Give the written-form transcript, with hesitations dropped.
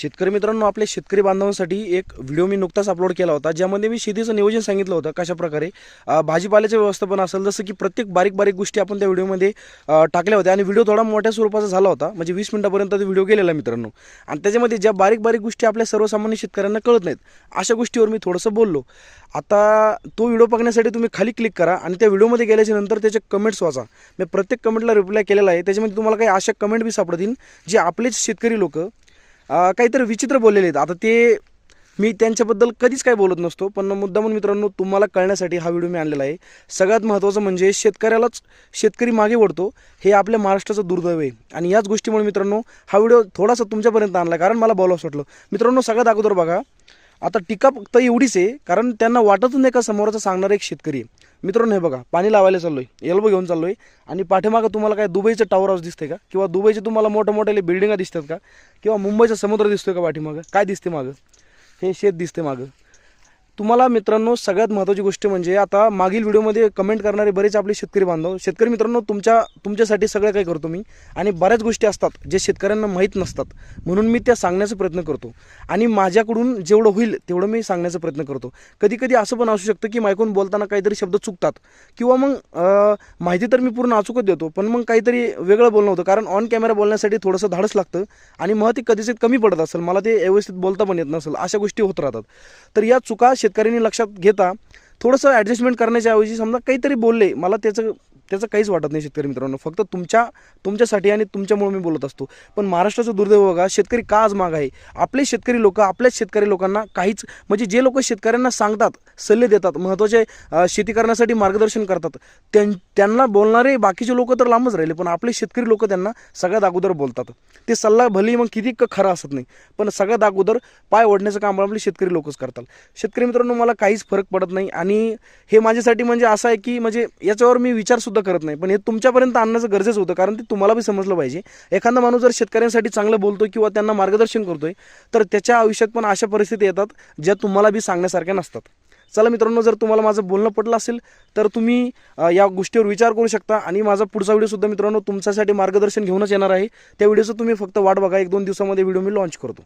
शेतकरी मित्रांनो, आपल्या शेतकरी बांधवांसाठी एक व्हिडिओ मी नुकताच अपलोड केला होता, ज्यामध्ये मी शेतीचं नियोजन सांगितलं होतं. कशाप्रकारे भाजीपाल्याचं व्यवस्थापन असेल, जसं की प्रत्येक बारीक बारीक गोष्टी आपण त्या व्हिडिओमध्ये टाकल्या होत्या. आणि व्हिडिओ थोडा मोठ्या स्वरूपाचा झाला होता, म्हणजे 20 मिनिटापर्यंत तो व्हिडिओ गेलेला मित्रांनो. आणि त्याच्यामध्ये ज्या बारीक बारीक गोष्टी आपल्या सर्वसामान्य शेतकऱ्यांना कळत नाहीत, अशा गोष्टीवर मी थोडंसं बोललो. आता तो व्हिडिओ बघण्यासाठी तुम्ही खाली क्लिक करा आणि त्या व्हिडिओमध्ये गेल्याच्या नंतर त्याचे कमेंट्स वाचा. मी प्रत्येक कमेंटला रिप्लाय केलेला आहे. त्याच्यामध्ये तुम्हाला काही अशा कमेंट बी सापडतील जे आपलेच शेतकरी लोक काहीतरी विचित्र बोललेले आहेत. आता ते मी त्यांच्याबद्दल कधीच काय बोलत नसतो, पण मुद्दामून मित्रांनो तुम्हाला कळण्यासाठी हा व्हिडिओ मी आणलेला आहे. सगळ्यात महत्त्वाचं म्हणजे शेतकरी मागे ओढतो, हे आपल्या महाराष्ट्राचं दुर्दैव आहे. आणि याच गोष्टीमुळे मित्रांनो हा व्हिडिओ थोडासा तुमच्यापर्यंत आणला, कारण मला बोलावंसं वाटलं. मित्रांनो, सगळ्यात अगोदर बघा, आता टीका फक्त एवढीच आहे, कारण त्यांना वाटत नाही का समोरचा सांगणारा एक शेतकरी आहे. मित्रांनो, हे बघा, पाणी लावायला चाललोय, एल्बो घेऊन चाललोय, आणि पाठीमागं तुम्हाला काय दुबईचं टॉवर हाऊस दिसते का, किंवा दुबईचे तुम्हाला मोठमोठ्याले बिल्डिंगा दिसतात का, किंवा मुंबईचा समुद्र दिसतोय का पाठीमागं? काय दिसते मागं? हे शेत दिसते मागं. तुम्हाला मित्रांनो सगळ्यात महत्त्वाची गोष्ट म्हणजे, आता मागील व्हिडिओमध्ये कमेंट करणारे बरेच आपले शेतकरी बांधव, शेतकरी मित्रांनो, तुमच्यासाठी सगळं काही करतो मी. आणि बऱ्याच गोष्टी असतात जे शेतकऱ्यांना माहीत नसतात, म्हणून मी त्या सांगण्याचा प्रयत्न करतो. आणि माझ्याकडून जेवढं होईल तेवढं मी सांगण्याचा प्रयत्न करतो. कधी कधी असं पण असू शकतं की मायकून बोलताना काहीतरी शब्द चुकतात, किंवा मग माहिती तर मी पूर्ण अचूकच देतो, पण मग काहीतरी वेगळं बोलणं होतं, कारण ऑन कॅमेरा बोलण्यासाठी थोडंसं धाडस लागतं. आणि मग ते कधीच कमी पडत असेल, मला ते व्यवस्थित बोलता पण येत नसेल, अशा गोष्टी होत राहतात. तर या चुका शेतकऱ्यांनी लक्षात घेता थोडंसं ॲडजस्टमेंट करण्याच्या ऐवजी समजा काहीतरी बोलले, मला त्याचं काहीच वाटत नाही शेतकरी मित्रांनो. फक्त तुमच्यासाठी आणि तुमच्यामुळे मी बोलत असतो. पण महाराष्ट्राचं दुर्दैव बघा, शेतकरी का आज माग आहे? आपले शेतकरी लोक आपल्याच शेतकरी लोकांना काहीच, म्हणजे जे लोक शेतकऱ्यांना सांगतात, सल्ले देतात, महत्त्वाचे शेती करण्यासाठी मार्गदर्शन करतात, त्यांना बोलणारे बाकीचे लोक तर लांबच राहिले, पण आपले शेतकरी लोक त्यांना सगळ्यात अगोदर बोलतात. ते सल्ला भली मग किती खरा असत नाही, पण सगळ्यात अगोदर पाय ओढण्याचं काम आपले शेतकरी लोकच करतात. शेतकरी मित्रांनो, मला काहीच फरक पडत नाही. आणि हे माझ्यासाठी म्हणजे असं आहे की म्हणजे याच्यावर मी विचारसुद्धा करत नाही, पण हे तुमच्यापर्यंत आणण्याचं गरजेचं होतं, कारण ते तुम्हाला बी समजलं पाहिजे. एखादा माणूस जर शेतकऱ्यांसाठी चांगलं बोलतोय किंवा त्यांना मार्गदर्शन करतोय, तर त्याच्या आयुष्यात पण अशा परिस्थिती येतात ज्या तुम्हाला बी सांगण्यासारख्या नसतात. चला मित्रांनो, जर तुम्हाला माझं बोलणं पटलं असेल तर तुम्ही या गोष्टीवर विचार करू शकता. आणि माझा पुढचा व्हिडिओसुद्धा मित्रांनो तुमच्यासाठी मार्गदर्शन घेऊनच येणार आहे. त्या व्हिडिओचं तुम्ही फक्त वाट बघा, 1-2 दिवसामध्ये व्हिडिओ मी लॉन्च करतो.